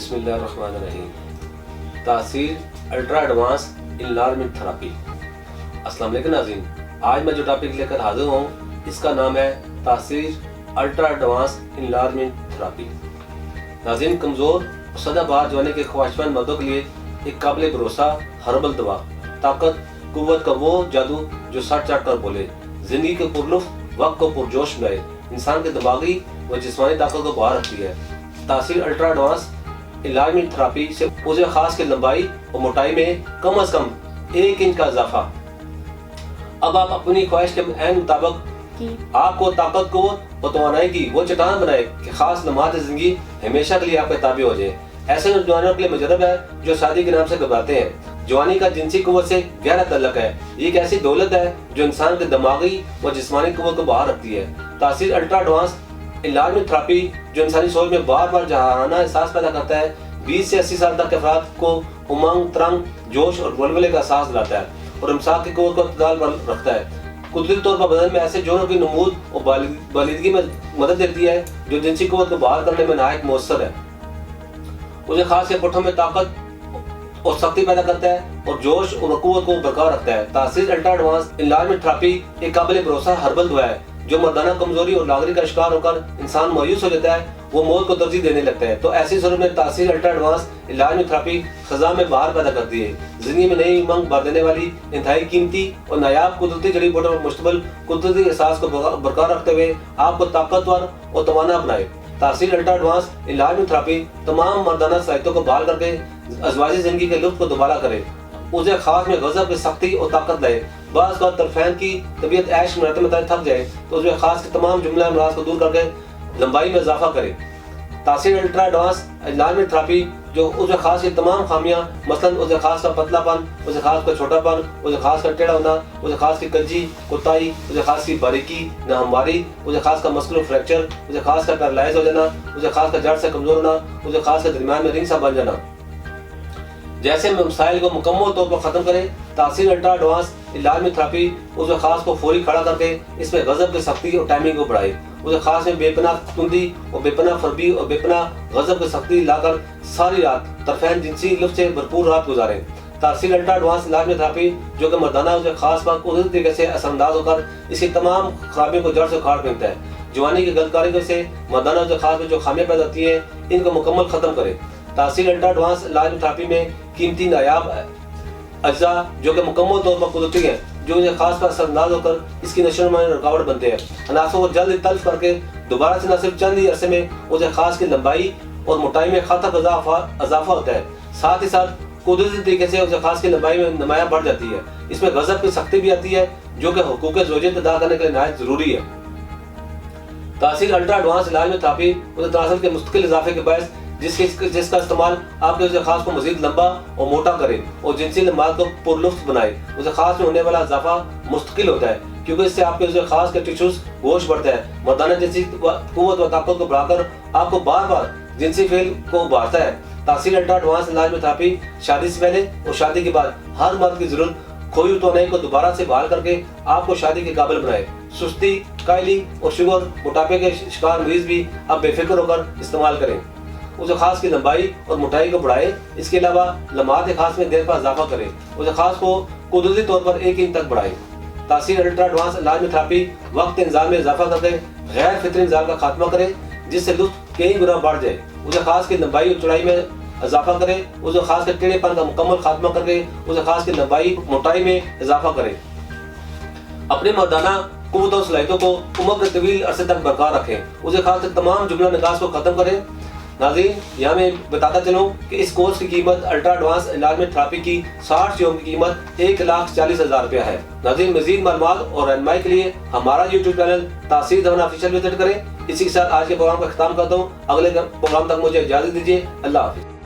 بسم اللہ الرحمن الرحیم۔ تاثیر الٹرا ایڈوانس انلارجمنٹ تھراپی۔ السلام علیکم ناظرین، آج میں جو ٹاپک لے کر حاضر ہوں اس کا نام ہے تاثیر الٹرا ایڈوانس انلارجمنٹ تھراپی۔ ناظرین، کمزور اور سدا بہار جوانی کے خواہشمند مردوں کے لیے ایک قابل بھروسہ ہربل دوا، طاقت قوت کا وہ جادو جو سٹ چٹ کر بولے، زندگی کے پرلطف وقت کو پرجوش بنائے، انسان کے دماغی و جسمانی طاقت کو باہر رکھتی ہے۔ تاثیر الٹرا ایڈوانس انلارجمنٹ تھراپی سے عضو خاص کی لمبائی اور موٹائی میں کم از کم 1 انچ کا اضافہ۔ اب آپ اپنی خواہش کے عین مطابق آپ کو طاقت قوت اور توانائی کی وہ چٹان بنائے کہ خاص لمحات زندگی ہمیشہ کے لیے آپ کے تابع ہو جائے۔ ایسے نوجوانوں کے لیے مجرب ہے جو شادی کے نام سے گھبراتے ہیں۔ جوانی کا جنسی قوت سے گہرا تعلق ہے، یہ ایک ایسی دولت ہے جو انسان کے دماغی و جسمانی قوت کو باہر رکھتی ہے۔ تاثیر الٹرا ایڈوانس انلارجمنٹ تھراپی جو انسانی سوچ میں بار بار جہانہ احساس پیدا کرتا ہے، 20 سے 80 سال تک کے افراد کو امنگ، ترنگ، جوش اور ولولے کا احساس دلاتا ہے اور امساک کی قوت کو اعتدال پر رکھتا ہے۔ قدرتی طور پر بدن میں ایسے جوڑوں کی نمود اور بالغگی میں مدد دیتی ہے جو جنسی قوت کو باہر کرنے میں نہایت مؤثر ہے۔ اسے خاص کے پٹھوں میں طاقت اور سختی پیدا کرتا ہے اور جوش اور قوت کو برقرار رکھتا ہے۔ تاثیر الٹرا ایڈوانس انلارجمنٹ تھراپی ایک قابل بھروسہ ہربل دوا ہے جو مردانہ کمزوری اور لاغری کا شکار ہو کر انسان مایوس ہو جاتا ہے، وہ موت کو ترجیح دینے لگتا ہے۔ تو ایسی صورت میں تاثیر الٹرا ایڈوانس انلارجمنٹ تھراپی خزاں میں بہار پیدا کرتی ہے۔ زندگی میں نئی امنگ بھر دینے والی انتہائی قیمتی اور نایاب قدرتی جڑی بوٹیوں پر مشتمل قدرتی احساس کو برقرار رکھتے ہوئے آپ کو طاقتور اور توانا بنائے۔ تاثیر الٹرا ایڈوانس انلارجمنٹ تھراپی تمام مردانہ صلاحیتوں کو بحال کر کے ازواجی زندگی کے لطف کو دوبارہ کرے، اسے خاص میں غضب کی سختی اور طاقت لائے۔ بعض کا طرفین کی طبیعت عیش مرتبہ میں تھک جائے تو اسے خاص کے تمام جملہ امراض کو دور کر کے لمبائی میں اضافہ کرے۔ تاثیر الٹرا ایڈوانس انلارجمنٹ تھراپی جو اسے خاص کی تمام خامیاں، مثلاً اسے خاص کا پتلا پن، اسے خاص کا چھوٹا پن، اسے خاص کا ٹیڑھا ہونا، اسے خاص کی کنجی کوتاہی، اسے خاص کی باریکی ناہمواری، اسے خاص کا مسکولر فریکچر، اسے خاص کا پیرالائز ہو جانا، اسے خاص کا جڑ سے کمزور ہونا، اسے خاص کا درمیان میں رنگ سا بن جانا جیسے مسائل کو مکمل طور پر ختم کرے۔ تاثیر الٹرا ایڈوانس انلارجمنٹ تھراپی اسے خاص کو فوری کھڑا کر کے اس میں غضب کی سختی اور ٹائمنگ کو بڑھائے، اسے خاص میں بے پناہ تندی اور بے پناہ فربی اور بے پناہ غضب کی سختی لا کر ساری رات طرفین جنسی لطف سے بھرپور رات گزاریں۔ تاثیر الٹرا ایڈوانس انلارجمنٹ تھراپی جو کہ مردانہ اسے خاص پر قدرتی طریقے سے اثر انداز ہو کر اس کی تمام خرابیوں کو جڑ سے اکھاڑ پھینکتا ہے۔ جوانی کی غلط کاریوں سے مردانہ اسے خاص میں جو خامیاں پیدا ہوتی ہیں ان کو مکمل ختم کرے۔ تاثیر الٹرا ایڈوانس انلارجمنٹ تھراپی میں قیمتی نایاب اجزاء جو کہ مکمل طور پر قدرتی ہیں، جو اسے خاص پر اثر انداز ہو کر اس کی نشو و نما میں رکاوٹ بنتے ہیں، عناصروں کو جلد تلف کر کے دوبارہ سے نہ صرف چند ہی عرصے میں اسے خاص کی لمبائی اور موٹائی میں خاطر اضافہ ہوتا ہے، ساتھ ہی ساتھ قدرتی طریقے سے اسے خاص کی لمبائی میں نمایاں بڑھ جاتی ہے۔ اس میں غضب کی سختی بھی آتی ہے جو کہ حقوق زوجیت ادا کرنے کے لیے نہایت ضروری ہے۔ تاثیر الٹرا ایڈوانس انلارجمنٹ تھراپی اسے تناسل کے مستقل اضافے کے باعث جس کا استعمال آپ کے اسے خاص کو مزید لمبا اور موٹا کرے اور جنسی لمبات کو پرلطف بنائے، اسے خاص میں ہونے والا اضافہ مستقل ہوتا ہے کیونکہ اس سے آپ کے اسے خاص کے ٹیشوز گوشت بڑھتا ہے، مردانہ جنسی قوت و طاقت کو بڑھا کر آپ کو بار بار جنسی فعل کو ابھارتا ہے۔ تاثیر الٹرا ایڈوانس انلارجمنٹ تھراپی شادی سے پہلے اور شادی کے بعد ہر مرد کی ضرورت کھوئی ہوئی توانائی کو دوبارہ سے بحال کر کے آپ کو شادی کے قابل بنائے۔ سستی، کائلی اور شوگر، موٹاپے کے شکار مریض بھی آپ بے فکر ہو کر استعمال کریں، اسے خاص کی لمبائی اور موٹائی کو بڑھائے۔ اس کے علاوہ لمحات خاص میں دیر پر اضافہ کرے، اسے خاص کو قدرتی طور پر 1 انچ تک بڑھائے۔ تاثیر الٹرا ایڈوانس انلارجمنٹ تھراپی وقت انزال میں اضافہ کر کے غیر فطری انزال کا خاتمہ کرے جس سے لطف کئی گنا بڑھ جائے، اسے خاص کی لمبائی اور چوڑائی میں اضافہ کرے، اسے خاص کے ٹیڑھے پن کا مکمل خاتمہ کر کے اسے خاص کی لمبائی موٹائی میں اضافہ کرے۔ اپنے مردانہ قوت اور صلاحیتوں کو عمر کے طویل عرصے تک برقرار رکھیں، اسے خاص کے تمام جملہ نکاس کو ختم کریں۔ ناظرین، یہاں میں بتاتا چلوں کہ اس کورس کی قیمت الٹرا ایڈوانس انلارجمنٹ تھراپی کی 60 یوم کی قیمت 1,40,000 روپیہ ہے۔ ناظرین، مزید معلومات اور رہنمائی کے لیے ہمارا یوٹیوب چینل تاثیر زمانہ آفیشیل وزٹ کریں۔ اسی کے ساتھ آج کے پروگرام کا اختتام کرتا ہوں، اگلے پروگرام تک مجھے اجازت دیجیے۔ اللہ حافظ۔